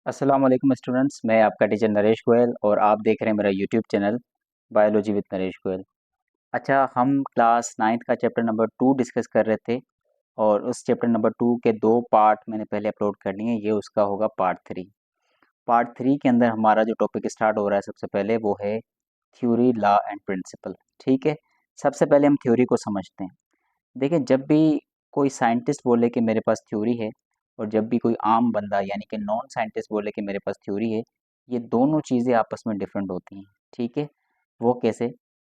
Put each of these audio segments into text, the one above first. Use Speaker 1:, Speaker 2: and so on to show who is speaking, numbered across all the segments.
Speaker 1: अस्सलाम वालेकुम स्टूडेंट्स। मैं आपका टीचर नरेश गोयल और आप देख रहे हैं मेरा YouTube channel biology with Naresh Goyal. अच्छा, हम क्लास नाइन्थ का चैप्टर नंबर 2 डिस्कस कर रहे थे और उस चैप्टर नंबर 2 के 2 पार्ट मैंने पहले अपलोड कर लिए हैं। ये उसका होगा पार्ट 3। पार्ट 3 के अंदर हमारा जो टॉपिक स्टार्ट हो रहा है सबसे पहले वो है थ्योरी, लॉ एंड प्रिंसिपल। ठीक है, सबसे पहले हम थ्योरी को समझते हैं। देखिए, जब भी कोई साइंटिस्ट बोले कि मेरे पास थ्योरी है और जब भी कोई आम बंदा यानी कि नॉन साइंटिस्ट बोले कि मेरे पास थ्योरी है, ये दोनों चीज़ें आपस में डिफरेंट होती हैं। ठीक है, वो कैसे?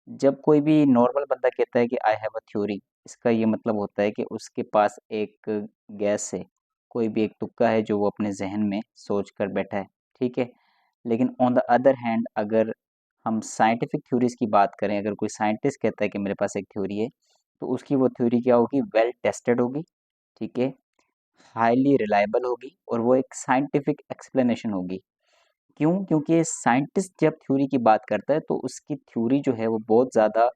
Speaker 1: जब कोई भी नॉर्मल बंदा कहता है कि आई हैव अ थ्योरी, इसका ये मतलब होता है कि उसके पास एक गैस है, कोई भी एक तुक्का है जो वो अपने जहन में सोच कर बैठा है। ठीक है, लेकिन ऑन द अदर हैंड अगर हम साइंटिफिक थ्योरीज की बात करें, अगर कोई साइंटिस्ट कहता है कि मेरे पास एक थ्योरी है, तो उसकी वो थ्योरी क्या होगी? वेल टेस्टेड होगी। ठीक है, हाईली रिलायबल होगी और वो एक साइंटिफिक एक्सप्लेनेशन होगी। क्यों? क्योंकि साइंटिस्ट जब थ्योरी की बात करता है तो उसकी थ्योरी जो है वो बहुत ज़्यादा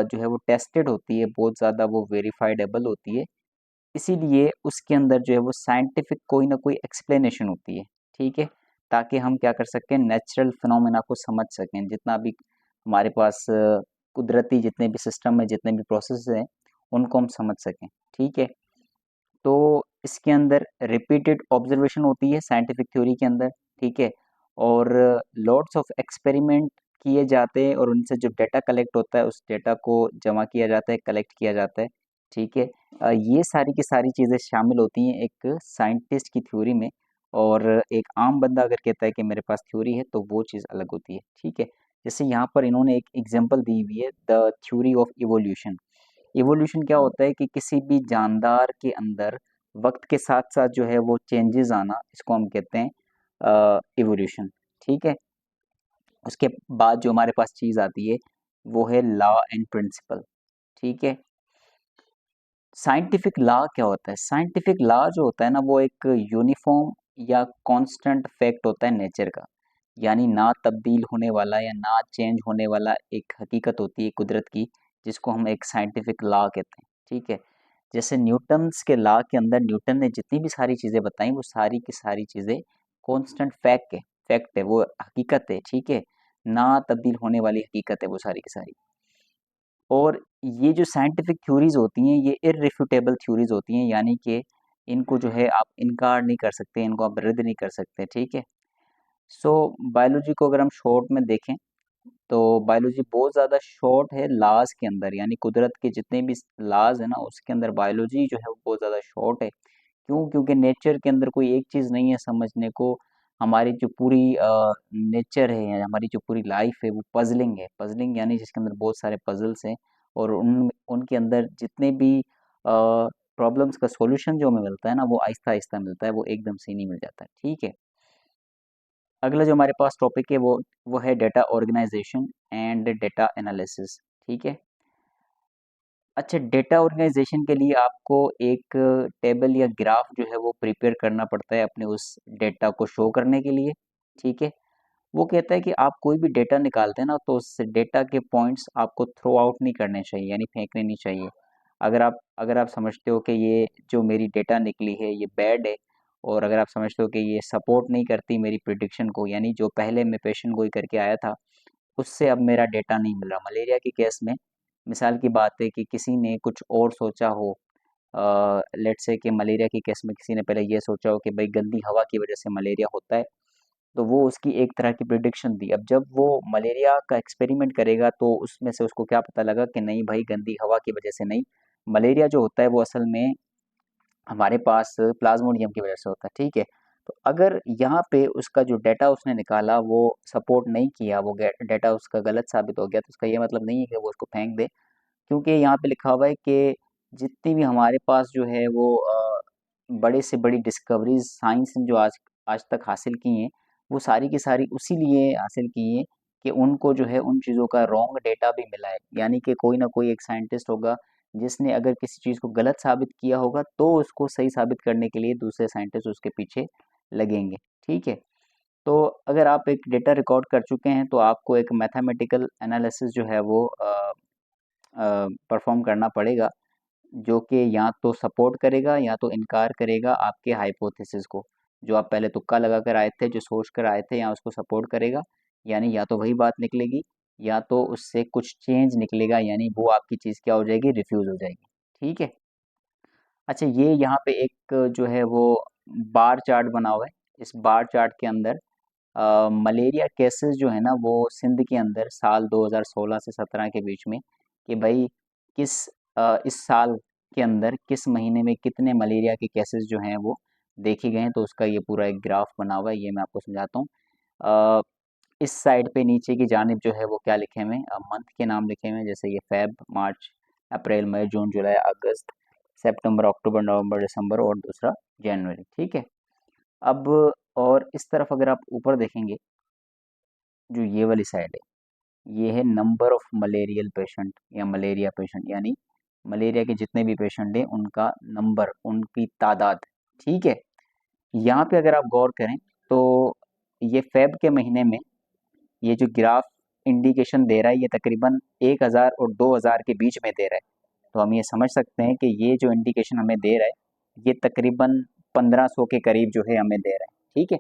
Speaker 1: जो है वो टेस्टेड होती है, बहुत ज़्यादा वो वेरीफाइडेबल होती है। इसीलिए उसके अंदर जो है वो साइंटिफिक कोई ना कोई एक्सप्लेनेशन होती है। ठीक है, ताकि हम क्या कर सकें? नेचुरल फिनोमेना को समझ सकें। जितना भी हमारे पास कुदरती जितने भी सिस्टम है, जितने भी प्रोसेस हैं, उनको हम समझ सकें। ठीक है, तो इसके अंदर रिपीटेड ऑब्जर्वेशन होती है साइंटिफिक थ्योरी के अंदर। ठीक है, और लॉट्स ऑफ एक्सपेरिमेंट किए जाते हैं और उनसे जो डेटा कलेक्ट होता है उस डेटा को जमा किया जाता है, कलेक्ट किया जाता है। ठीक है, ये सारी की सारी चीज़ें शामिल होती हैं एक साइंटिस्ट की थ्योरी में। और एक आम बंदा अगर कहता है कि मेरे पास थ्योरी है तो वो चीज़ अलग होती है। ठीक है, जैसे यहाँ पर इन्होंने एक एग्जांपल दी हुई है, the theory of evolution. Evolution क्या होता है कि किसी भी जानदार के अंदर वक्त के साथ साथ जो है वो चेंजेस आना, इसको हम कहते हैं इवोल्यूशन। ठीक है, उसके बाद जो हमारे पास चीज़ आती है वो है लॉ एंड प्रिंसिपल। ठीक है, साइंटिफिक लॉ क्या होता है? साइंटिफिक लॉ जो होता है ना वो एक यूनिफॉर्म या कांस्टेंट फैक्ट होता है नेचर का, यानी ना तब्दील होने वाला या ना चेंज होने वाला एक हकीकत होती है कुदरत की, जिसको हम एक साइंटिफिक लॉ कहते हैं। ठीक है, जैसे न्यूटन्स के लॉ के अंदर न्यूटन ने जितनी भी सारी चीज़ें बताई वो सारी की सारी चीज़ें कांस्टेंट फैक्ट है, वो हकीकत है। ठीक है, ना तब्दील होने वाली हकीकत है वो सारी की सारी। और ये जो साइंटिफिक थ्योरीज होती हैं ये इररिफ्यूटेबल थ्योरीज होती हैं, यानी कि इनको जो है आप इनकार नहीं कर सकते, इनको आप रद्द नहीं कर सकते। ठीक है, सो बायोलॉजी को अगर हम शॉर्ट में देखें तो बायोलॉजी बहुत ज़्यादा शॉर्ट है लॉज के अंदर, यानी कुदरत के जितने भी लॉज है ना उसके अंदर बायोलॉजी जो है वो बहुत ज़्यादा शॉर्ट है। क्यों? क्योंकि नेचर के अंदर कोई एक चीज़ नहीं है समझने को। हमारी जो पूरी नेचर है या हमारी जो पूरी लाइफ है वो पजलिंग है। पजलिंग यानी जिसके अंदर बहुत सारे पजल्स हैं और उनके अंदर जितने भी प्रॉब्लम्स का सॉल्यूशन जो हमें मिलता है ना वो आहिस्ता आहिस्ता मिलता है, वो एकदम से नहीं मिल जाता है। ठीक है, अगला जो हमारे पास टॉपिक है वो है data organisation and data analysis. ठीक है, अच्छा, डेटा ऑर्गेनाइजेशन के लिए आपको एक टेबल या ग्राफ जो है वो प्रिपेयर करना पड़ता है अपने उस डेटा को शो करने के लिए। ठीक है, वो कहता है कि आप कोई भी डेटा निकालते हैं ना तो उस डेटा के पॉइंट्स आपको थ्रो आउट नहीं करने चाहिए, यानी फेंकने नहीं चाहिए। अगर आप समझते हो कि ये जो मेरी डेटा निकली है ये बैड है, और अगर आप समझते हो कि ये सपोर्ट नहीं करती मेरी प्रिडिक्शन को, यानी जो पहले मैं पेशेंट गोई करके आया था उससे अब मेरा डेटा नहीं मिल रहा। मलेरिया के केस में मिसाल की बात है कि किसी ने कुछ और सोचा हो, लेट्स से कि मलेरिया के केस में किसी ने पहले ये सोचा हो कि भाई गंदी हवा की वजह से मलेरिया होता है, तो वो उसकी एक तरह की प्रिडिक्शन थी। अब जब वो मलेरिया का एक्सपेरिमेंट करेगा तो उसमें से उसको क्या पता लगा कि नहीं भाई, गंदी हवा की वजह से नहीं, मलेरिया जो होता है वो असल में हमारे पास प्लाज्मोडियम की वजह से होता है। ठीक है, तो अगर यहाँ पे उसका जो डेटा उसने निकाला वो सपोर्ट नहीं किया, वो डेटा उसका गलत साबित हो गया, तो उसका ये मतलब नहीं है कि वो उसको फेंक दे। क्योंकि यहाँ पे लिखा हुआ है कि जितनी भी हमारे पास जो है वो बड़े से बड़ी डिस्कवरीज साइंस ने जो आज आज तक हासिल की हैं वो सारी की सारी उसी लिए हासिल की हैं कि उनको जो है उन चीज़ों का रॉन्ग डेटा भी मिला है, यानी कि कोई ना कोई एक साइंटिस्ट होगा जिसने अगर किसी चीज़ को गलत साबित किया होगा तो उसको सही साबित करने के लिए दूसरे साइंटिस्ट उसके पीछे लगेंगे। ठीक है, तो अगर आप एक डेटा रिकॉर्ड कर चुके हैं तो आपको एक मैथमेटिकल एनालिसिस जो है वो परफॉर्म करना पड़ेगा, जो कि या तो सपोर्ट करेगा या तो इनकार करेगा आपके हाइपोथेसिस को। जो आप पहले तुक्का लगा कर आए थे, जो सोच कर आए थे, या उसको सपोर्ट करेगा, यानी या तो वही बात निकलेगी, या तो उससे कुछ चेंज निकलेगा, यानी वो आपकी चीज़ क्या हो जाएगी, रिफ्यूज़ हो जाएगी। ठीक है। अच्छा, ये यहाँ पे एक जो है वो बार चार्ट बना हुआ है। इस बार चार्ट के अंदर मलेरिया केसेस जो है ना वो सिंध के अंदर साल 2016 से 17 के बीच में, कि भाई किस इस साल के अंदर किस महीने में कितने मलेरिया के केसेस जो हैं वो देखे गए हैं, तो उसका ये पूरा एक ग्राफ बना हुआ है। ये मैं आपको समझाता हूँ। अ, इस साइड पे नीचे की जानिब जो है वो क्या लिखे हुए हैं, मंथ के नाम लिखे हुए हैं, जैसे ये फेब, मार्च, अप्रैल, मई, जून, जुलाई, अगस्त, सितंबर, अक्टूबर, नवंबर, दिसंबर, और दूसरा जनवरी। ठीक है। अब और इस तरफ अगर आप ऊपर देखेंगे, जो ये वाली साइड है, ये है नंबर ऑफ मलेरियल पेशेंट या मलेरिया पेशेंट, यानी मलेरिया के जितने भी पेशेंट हैं उनका नंबर, उनकी तादाद। ठीक है। यहाँ पे अगर आप गौर करें तो ये फेब के महीने में ये जो ग्राफ इंडिकेशन दे रहा है, ये तकरीबन 1000 और 2000 के बीच में दे रहा है। तो हम ये समझ सकते हैं कि ये जो इंडिकेशन हमें दे रहा है, ये तकरीबन 1500 के करीब जो है हमें दे रहा है। ठीक है।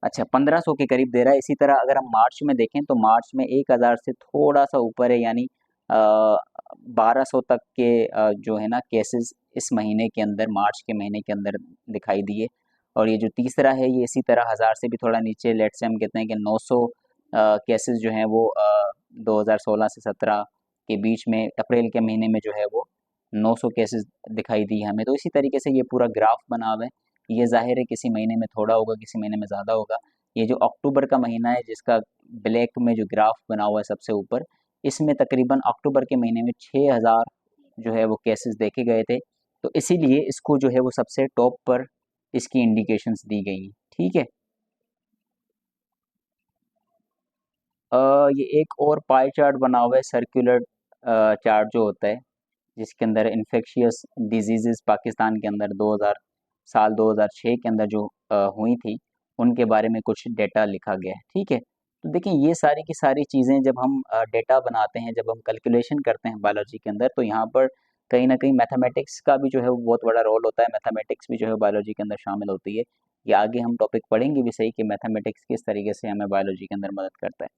Speaker 1: अच्छा, 1500 के करीब दे रहा है। इसी तरह अगर हम मार्च में देखें तो मार्च में 1000 से थोड़ा सा ऊपर है, यानी 1200 तक के जो है ना केसेस इस महीने के अंदर, मार्च के महीने के अंदर दिखाई दिए। और ये जो तीसरा है ये इसी तरह 1000 से भी थोड़ा नीचे, लेट से हम कहते हैं कि 900 केसेस जो हैं वो 2016 से 17 के बीच में, अप्रैल के महीने में जो है वो 900 केसेस दिखाई दिए हमें। तो इसी तरीके से ये पूरा ग्राफ बना हुआ है। ये ज़ाहिर है किसी महीने में थोड़ा होगा, किसी महीने में ज़्यादा होगा। ये जो अक्टूबर का महीना है जिसका ब्लैक में जो ग्राफ बना हुआ है सबसे ऊपर, इसमें तकरीबन अक्टूबर के महीने में 6000 जो है वो केसेस देखे गए थे। तो इसीलिए इसको जो है वो सबसे टॉप पर इसकी इंडिकेशंस दी गई हैं। ठीक है। ये एक और पाई चार्ट बना हुआ है, सर्कुलर चार्ट जो होता है, जिसके अंदर इन्फेक्शियस डिजीज़ेज़ पाकिस्तान के अंदर 2000 साल 2006 के अंदर जो हुई थी, उनके बारे में कुछ डेटा लिखा गया है। ठीक है। तो देखिए ये सारी की सारी चीज़ें जब हम डेटा बनाते हैं, जब हम कैलकुलेशन करते हैं बायोलॉजी के अंदर, तो यहाँ पर कहीं न कहीं मैथमेटिक्स का भी जो है वो बहुत बड़ा रोल होता है। मैथमेटिक्स भी जो है बायोलॉजी के अंदर शामिल होती है। ये आगे हम टॉपिक पढ़ेंगे भी सही कि मैथमेटिक्स किस तरीके से हमें बायोलॉजी के अंदर मदद करता है।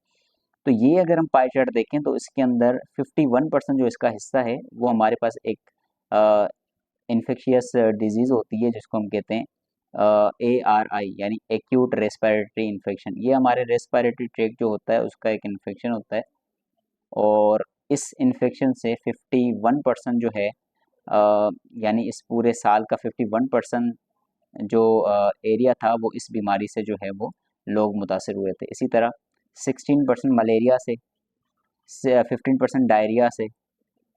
Speaker 1: तो ये अगर हम पाई चार्ट देखें तो इसके अंदर 51% जो इसका हिस्सा है वो हमारे पास एक इन्फेक्शियस डिजीज़ होती है, जिसको हम कहते हैं ARI, यानी एक्यूट रेस्पिरेटरी इन्फेक्शन। ये हमारे रेस्पिरेटरी ट्रैक्ट जो होता है उसका एक इन्फेक्शन होता है। और इस इन्फेक्शन से 51% जो है यानी इस पूरे साल का 51% जो एरिया था वो इस बीमारी से जो है वो लोग मुतासिर हुए थे। इसी तरह 16% मलेरिया से 15% डायरिया से,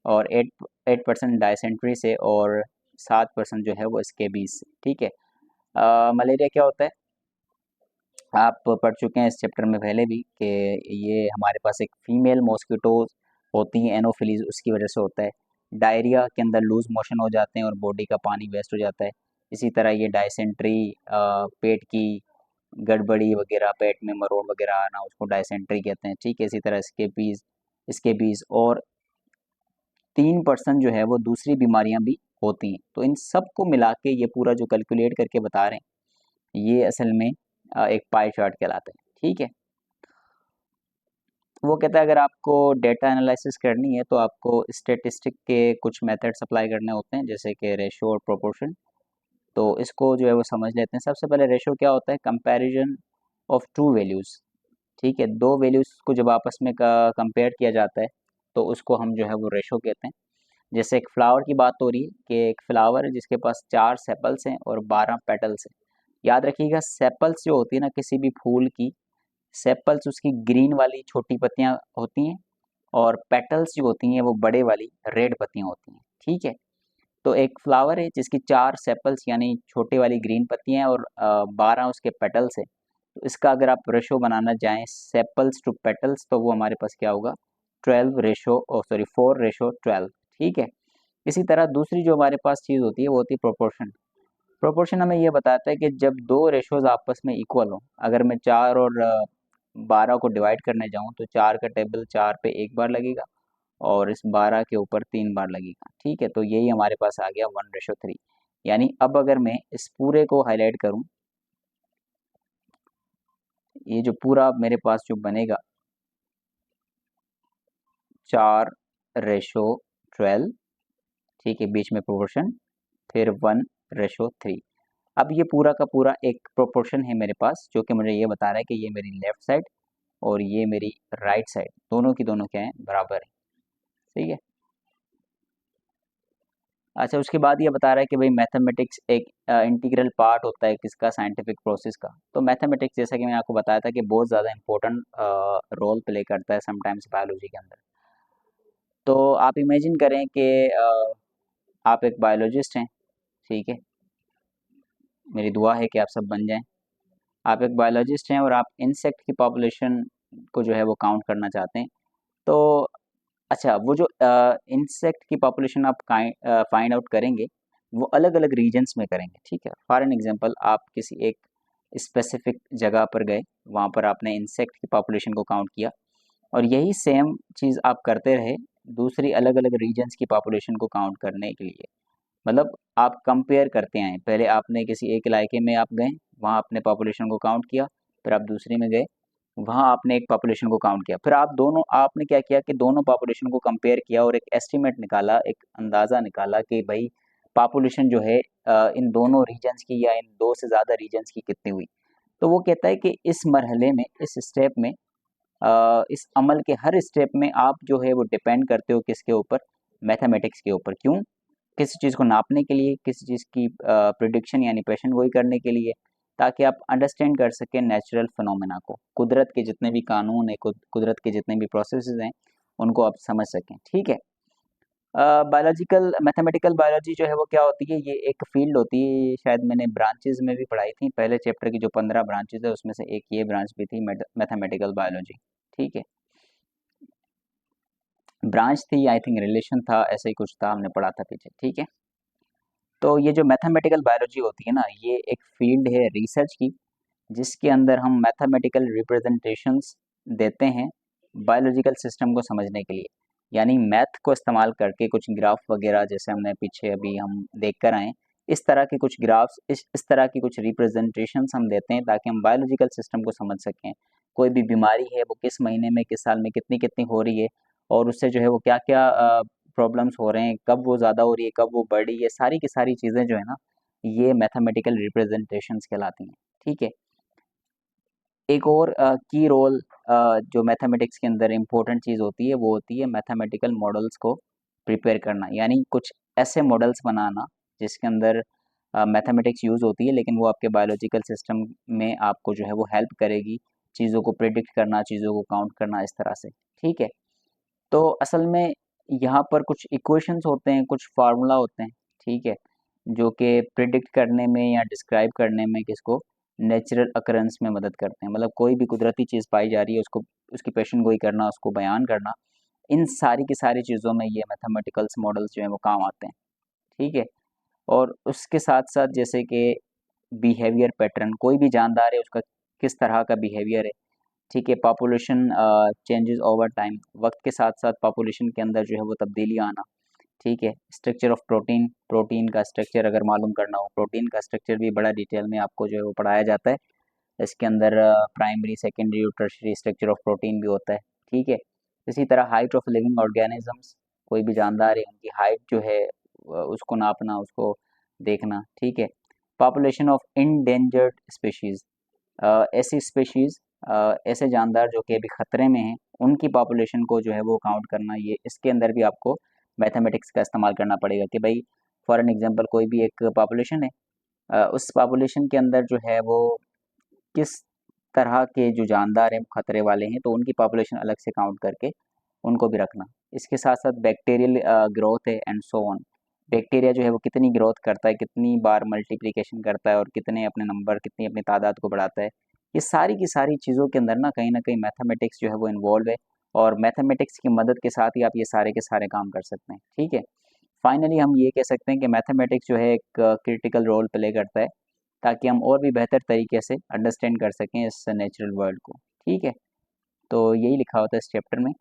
Speaker 1: और 8% डायसेंट्री से, और 7% जो है वो स्केबीज से। ठीक है। मलेरिया क्या होता है, आप पढ़ चुके हैं इस चैप्टर में पहले भी कि ये हमारे पास एक फीमेल मॉस्किटोज होती हैं, एनोफिलीज, उसकी वजह से होता है। डायरिया के अंदर लूज मोशन हो जाते हैं और बॉडी का पानी वेस्ट हो जाता है। इसी तरह ये डायसेंट्री, पेट की गड़बड़ी वगैरह, पेट में मरोड़ वगैरह आना, उसको डायसेंट्री कहते हैं। ठीक है। इसी तरह स्केबीज और 3% जो है वो दूसरी बीमारियां भी होती हैं। तो इन सब को मिला के ये पूरा जो कैलकुलेट करके बता रहे हैं, ये असल में एक पाई चार्ट कहलाता है। ठीक है। वो कहता है अगर आपको डेटा एनालिसिस करनी है तो आपको स्टेटिस्टिक के कुछ मेथड्स अप्लाई करने होते हैं, जैसे कि रेशो और प्रोपोर्शन। तो इसको जो है वो समझ लेते हैं। सबसे पहले रेशो क्या होता है, कंपैरिजन ऑफ टू वैल्यूज़। ठीक है। दो वैल्यूज़ को जब आपस में कंपेयर किया जाता है तो उसको हम जो है वो रेशो कहते हैं। जैसे एक फ्लावर की बात हो रही है कि एक फ्लावर है जिसके पास 4 सेपल्स हैं और 12 पेटल्स हैं। याद रखिएगा, सेपल्स जो होती है ना किसी भी फूल की, सेपल्स उसकी ग्रीन वाली छोटी पत्तियां होती हैं, और पेटल्स जो होती हैं वो बड़े वाली रेड पत्तियां होती हैं। ठीक है। तो एक फ्लावर है जिसकी 4 सेपल्स यानी छोटी वाली ग्रीन पत्तियां हैं और 12 उसके पेटल्स है। तो इसका अगर आप रेशो बनाना चाहें सेपल्स टू पेटल्स, तो वो हमारे पास क्या होगा, 4:12। ठीक है। इसी तरह दूसरी जो हमारे पास चीज़ होती है वो होती है प्रोपोर्शन। प्रोपोर्शन हमें ये बताता है कि जब दो रेशोज आपस में इक्वल हो, अगर मैं 4 और 12 को डिवाइड करने जाऊं तो 4 का टेबल 4 पे एक बार लगेगा और इस 12 के ऊपर 3 बार लगेगा। ठीक है। तो यही हमारे पास आ गया 1:3। यानी अब अगर मैं इस पूरे को हाईलाइट करूं, ये जो पूरा मेरे पास जो बनेगा 4:12, ठीक है, बीच में प्रोपोर्शन, फिर 1:3। अब ये पूरा का पूरा एक प्रोपोर्शन है मेरे पास जो कि मुझे ये बता रहा है कि ये मेरी लेफ्ट साइड और ये मेरी राइट साइड दोनों की दोनों क्या है, बराबर है। सही है। अच्छा, उसके बाद ये बता रहा है कि भाई मैथमेटिक्स एक इंटीग्रल पार्ट होता है किसका, साइंटिफिक प्रोसेस का। तो मैथमेटिक्स जैसा कि मैंने आपको बताया था कि बहुत ज़्यादा इंपॉर्टेंट रोल प्ले करता है समटाइम्स बायोलॉजी के अंदर। तो आप इमेजिन करें कि आप एक बायोलॉजिस्ट हैं, ठीक है, मेरी दुआ है कि आप सब बन जाएं। आप एक बायोलॉजिस्ट हैं और आप इंसेक्ट की पॉपुलेशन को जो है वो काउंट करना चाहते हैं। तो अच्छा, वो जो इंसेक्ट की पॉपुलेशन आप फाइंड आउट करेंगे वो अलग अलग रीजन्स में करेंगे, ठीक है। फॉर एन एग्जांपल, आप किसी एक स्पेसिफिक जगह पर गए, वहाँ पर आपने इंसेक्ट की पॉपुलेशन को काउंट किया और यही सेम चीज़ आप करते रहे दूसरी अलग अलग रीजन्स की पॉपुलेशन को काउंट करने के लिए। मतलब आप कंपेयर करते आए, पहले आपने किसी एक इलाके में आप गए, वहाँ आपने पॉपुलेशन को काउंट किया, फिर आप दूसरे में गए, वहाँ आपने एक पॉपुलेशन को काउंट किया, फिर आप दोनों आपने क्या किया कि दोनों पॉपुलेशन को कंपेयर किया और एक एस्टीमेट निकाला, एक अंदाज़ा निकाला कि भाई पॉपुलेशन जो है इन दोनों रीजन्स की या इन दो से ज़्यादा रीजन्स की कितनी हुई। तो वो कहता है कि इस मरहले में, इस स्टेप में, इस अमल के हर स्टेप में आप जो है वो डिपेंड करते हो किसके ऊपर, मैथमेटिक्स के ऊपर। क्यों? किसी चीज़ को नापने के लिए, किसी चीज़ की प्रिडिक्शन यानी पेशन गोई करने के लिए, ताकि आप अंडरस्टैंड कर सकें नेचुरल फिनोमेना को, कुदरत के जितने भी कानून हैं, कुदरत के जितने भी प्रोसेसेस हैं, उनको आप समझ सकें, ठीक है। बायोलॉजिकल मैथमेटिकल बायोलॉजी जो है वो क्या होती है, ये एक फील्ड होती है, शायद मैंने ब्रांचेज में भी पढ़ाई थी, पहले चैप्टर की जो 15 ब्रांचेज है उसमें से एक ये ब्रांच भी थी, मैथमेटिकल बायोलॉजी, ठीक है। ब्रांच थी, आई थिंक रिलेशन था, ऐसा ही कुछ था, हमने पढ़ा था पीछे, ठीक है। तो ये जो मैथमेटिकल बायोलॉजी होती है ना, ये एक फील्ड है रिसर्च की, जिसके अंदर हम मैथमेटिकल रिप्रेजेंटेशंस देते हैं बायोलॉजिकल सिस्टम को समझने के लिए। यानी मैथ को इस्तेमाल करके कुछ ग्राफ वगैरह, जैसे हमने पीछे अभी हम देख कर आए, इस तरह के कुछ ग्राफ्स, इस तरह की कुछ रिप्रेजेंटेशंस हम देते हैं ताकि हम बायोलॉजिकल सिस्टम को समझ सकें। कोई भी बीमारी है वो किस महीने में, किस साल में कितनी कितनी हो रही है, और उससे जो है वो क्या क्या प्रॉब्लम्स हो रहे हैं, कब वो ज़्यादा हो रही है, कब वो बढ़ रही है, सारी की सारी चीज़ें जो है ना, ये मैथमेटिकल रिप्रेजेंटेशंस कहलाती हैं, ठीक है। एक और की रोल जो मैथमेटिक्स के अंदर इम्पोर्टेंट चीज़ होती है वो होती है मैथमेटिकल मॉडल्स को प्रिपेयर करना, यानी कुछ ऐसे मॉडल्स बनाना जिसके अंदर मैथमेटिक्स यूज़ होती है लेकिन वो आपके बायोलॉजिकल सिस्टम में आपको जो है वो हेल्प करेगी, चीज़ों को प्रिडिक्ट करना, चीज़ों को काउंट करना, इस तरह से, ठीक है। तो असल में यहाँ पर कुछ इक्वेशंस होते हैं, कुछ फार्मूला होते हैं, ठीक है, जो कि प्रिडिक्ट करने में या डिस्क्राइब करने में किसको, नेचुरल अकरेंस में मदद करते हैं। मतलब कोई भी कुदरती चीज़ पाई जा रही है उसको, उसकी पेशन गोई करना, उसको बयान करना, इन सारी की सारी चीज़ों में ये मैथमेटिकल्स मॉडल्स जो हैं वो काम आते हैं, ठीक है। और उसके साथ साथ जैसे कि बिहेवियर पैटर्न, कोई भी जानदार है उसका किस तरह का बिहेवियर है, ठीक है। पॉपुलेशन चेंजेस ओवर टाइम, वक्त के साथ साथ पॉपुलेशन के अंदर जो है वो तब्दीली आना, ठीक है। स्ट्रक्चर ऑफ प्रोटीन, प्रोटीन का स्ट्रक्चर अगर मालूम करना हो, प्रोटीन का स्ट्रक्चर भी बड़ा डिटेल में आपको जो है वो पढ़ाया जाता है। इसके अंदर प्राइमरी, सेकेंडरी और टर्शियरी स्ट्रक्चर ऑफ प्रोटीन भी होता है, ठीक है। इसी तरह हाइट ऑफ लिविंग ऑर्गेनिजम्स, कोई भी जानदार है उनकी हाइट जो है उसको नापना, उसको देखना, ठीक है। पॉपुलेशन ऑफ इंडेंजर्ड स्पीशीज़, ऐसी स्पीशीज़, ऐसे जानदार जो कि अभी ख़तरे में हैं, उनकी पॉपुलेशन को जो है वो काउंट करना, ये इसके अंदर भी आपको मैथमेटिक्स का इस्तेमाल करना पड़ेगा कि भाई फॉर एन एग्जांपल कोई भी एक पॉपुलेशन है, उस पॉपुलेशन के अंदर जो है वो किस तरह के जो जानदार हैं खतरे वाले हैं, तो उनकी पॉपुलेशन अलग से काउंट करके उनको भी रखना। इसके साथ साथ बैक्टीरियल ग्रोथ है एंड सो ऑन, बैक्टीरिया जो है वो कितनी ग्रोथ करता है, कितनी बार मल्टीप्लिकेशन करता है और कितने अपने नंबर, कितनी अपनी तादाद को बढ़ाता है, ये सारी की सारी चीज़ों के अंदर ना कहीं मैथमेटिक्स जो है वो इन्वॉल्व है, और मैथमेटिक्स की मदद के साथ ही आप ये सारे के सारे काम कर सकते हैं, ठीक है। फाइनली हम ये कह सकते हैं कि मैथमेटिक्स जो है एक क्रिटिकल रोल प्ले करता है ताकि हम और भी बेहतर तरीके से अंडरस्टैंड कर सकें इस नेचुरल वर्ल्ड को, ठीक है। तो यही लिखा होता है इस चैप्टर में।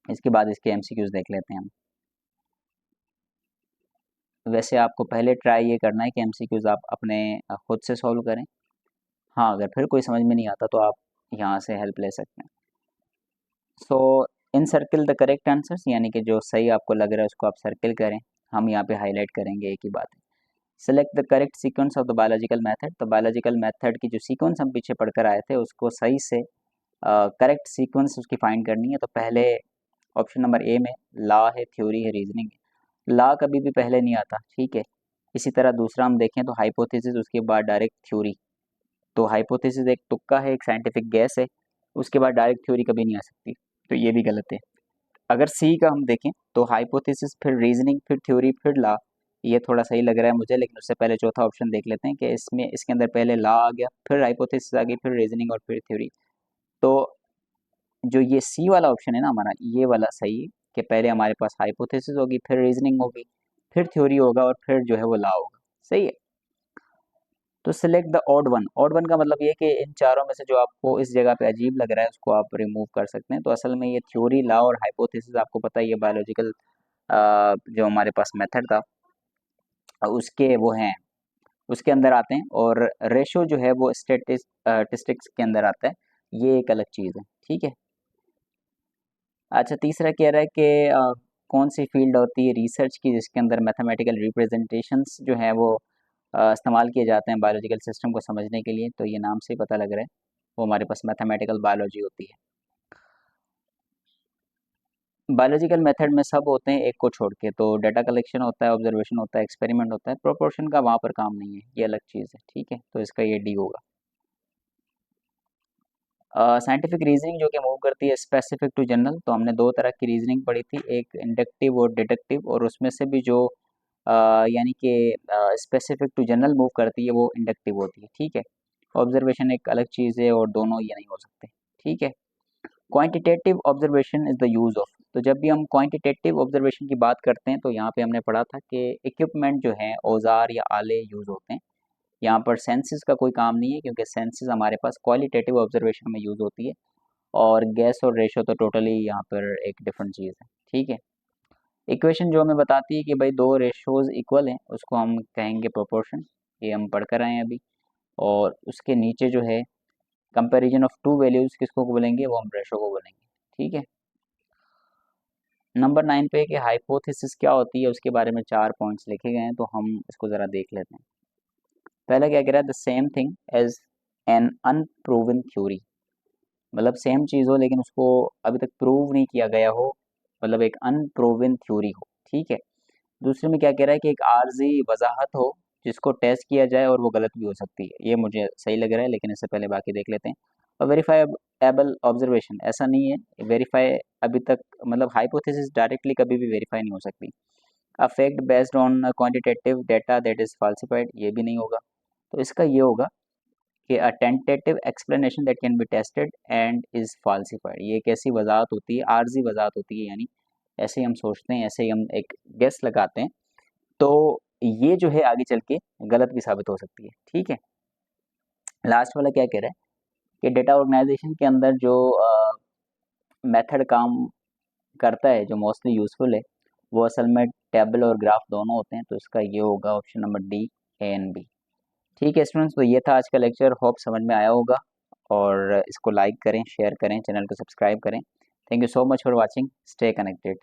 Speaker 1: इसके बाद इसके एमसीक्यूज देख लेते हैं हम। वैसे आपको पहले ट्राई ये करना है कि एमसीक्यूज आप अपने खुद से सॉल्व करें। हाँ, अगर फिर कोई समझ में नहीं आता तो आप यहाँ से हेल्प ले सकते हैं। So in circle the correct answers, यानी कि जो सही आपको लग रहा है उसको आप सर्किल करें। हम यहाँ पे हाईलाइट करेंगे, एक ही बात है। Select the correct sequence of the biological method, तो बायोलॉजिकल मेथड की जो सीक्वेंस हम पीछे पढ़कर आए थे उसको सही से करेक्ट सीक्वेंस उसकी फाइंड करनी है। तो पहले ऑप्शन नंबर ए में लॉ है, थ्योरी है, रीजनिंग है। लॉ कभी भी पहले नहीं आता, ठीक है। इसी तरह दूसरा हम देखें तो हाइपोथेसिस, उसके बाद डायरेक्ट थ्योरी। तो हाइपोथेसिस एक तुक्का है, एक साइंटिफिक गैस है, उसके बाद डायरेक्ट थ्योरी कभी नहीं आ सकती, तो ये भी गलत है। अगर सी का हम देखें तो हाइपोथेसिस, फिर रीजनिंग, फिर थ्योरी, फिर लॉ, ये थोड़ा सही लग रहा है मुझे। लेकिन उससे पहले चौथा ऑप्शन देख लेते हैं कि इसमें इसके अंदर पहले लॉ आ गया, फिर हाइपोथेसिस आ गई, फिर रीजनिंग और फिर थ्योरी। तो जो ये सी वाला ऑप्शन है ना हमारा, ये वाला सही है कि पहले हमारे पास हाइपोथेसिस होगी, फिर रीजनिंग होगी, फिर थ्योरी होगा और फिर जो है वो लॉ होगा। सही है। तो select the odd one. Odd one का मतलब ये कि इन चारों में से जो आपको इस जगह पे अजीब लग रहा है उसको आप रिमूव कर सकते हैं। तो असल में ये थ्योरी, लॉ और हाइपोथेसिस आपको पता है ये बायोलॉजिकल जो हमारे पास मेथड था उसके वो हैं, उसके अंदर आते हैं। और रेशो जो है वो स्टेटिस्टिक्स के अंदर आता है, ये एक अलग चीज़ है, ठीक है। अच्छा, तीसरा कह रहा है कि कौन सी फील्ड होती है रिसर्च की जिसके अंदर मैथमेटिकल रिप्रेजेंटेशंस जो हैं वो इस्तेमाल किए जाते हैं बायोलॉजिकल सिस्टम को समझने के लिए। तो ये नाम से ही पता लग रहा है वो हमारे पास मैथमेटिकल बायोलॉजी होती है। बायोलॉजिकल मेथड में सब होते हैं एक को छोड़ के, तो डाटा कलेक्शन होता है, ऑब्जर्वेशन होता है, एक्सपेरिमेंट होता है, प्रोपोर्शन का वहाँ पर काम नहीं है, ये अलग चीज़ है, ठीक है। तो इसका ये डी होगा। साइंटिफिक रीजनिंग जो कि मूव करती है स्पेसिफिक टू जनरल, तो हमने दो तरह की रीजनिंग पढ़ी थी, एक इंडक्टिव और डिडक्टिव। और उसमें से भी जो यानी कि स्पेसिफिक टू जनरल मूव करती है वो इंडक्टिव होती है, ठीक है। ऑब्जर्वेशन एक अलग चीज़ है और दोनों ये नहीं हो सकते, ठीक है। Quantitative observation is the use of, तो जब भी हम क्वांटिटेटिव ऑब्जर्वेशन की बात करते हैं तो यहाँ पे हमने पढ़ा था कि इक्विपमेंट जो है, औजार या आले यूज़ होते हैं। यहाँ पर सेंसेस का कोई काम नहीं है क्योंकि सेंसेस हमारे पास क्वालिटेटिव ऑब्जर्वेशन में यूज़ होती है। और गैस और रेशो तो टोटली यहाँ पर एक डिफरेंट चीज़ है, ठीक है। इक्वेशन जो हमें बताती है कि भाई दो रेशोज इक्वल हैं उसको हम कहेंगे प्रोपोर्शन, ये हम पढ़ कर आए हैं अभी। और उसके नीचे जो है कंपैरिजन ऑफ टू वैल्यूज़ किसको बोलेंगे, वो हम रेशो को बोलेंगे, ठीक है। नंबर 9 पे कि हाइपोथेसिस क्या होती है उसके बारे में 4 पॉइंट्स लिखे गए हैं, तो हम इसको ज़रा देख लेते हैं। पहला क्या कह रहा है, the same thing as an unproven theory, मतलब सेम चीज़ हो लेकिन उसको अभी तक प्रूव नहीं किया गया हो, मतलब एक अनप्रूवन थ्योरी हो, ठीक है। दूसरे में क्या कह रहा है कि एक आर्जी वजाहत हो जिसको टेस्ट किया जाए और वो गलत भी हो सकती है, ये मुझे सही लग रहा है, लेकिन इससे पहले बाकी देख लेते हैं। और वेरीफाइबल ऑब्जर्वेशन, ऐसा नहीं है वेरीफाई अभी तक, मतलब हाइपोथेसिस डायरेक्टली कभी भी वेरीफाई नहीं हो सकती। A fact based on quantitative data that is falsified, ये भी नहीं होगा। तो इसका ये होगा कि a tentative explanation that can be tested and is falsified, ये एक ऐसी वजाहत होती है, आर्जी वजाहत होती है, यानी ऐसे ही हम सोचते हैं, ऐसे ही हम एक गेस लगाते हैं, तो ये जो है आगे चल के गलत भी साबित हो सकती है, ठीक है। लास्ट वाला क्या कह रहा है कि डेटा ऑर्गेनाइजेशन के अंदर जो मेथड काम करता है, जो मोस्टली यूजफुल है, वो असल में टेबल और ग्राफ दोनों होते हैं। तो इसका ये होगा option number D, A and B. ठीक है स्टूडेंट्स, तो ये था आज का लेक्चर, होप समझ में आया होगा। और इसको लाइक करें, शेयर करें, चैनल को सब्सक्राइब करें। Thank you so much for watching, stay connected.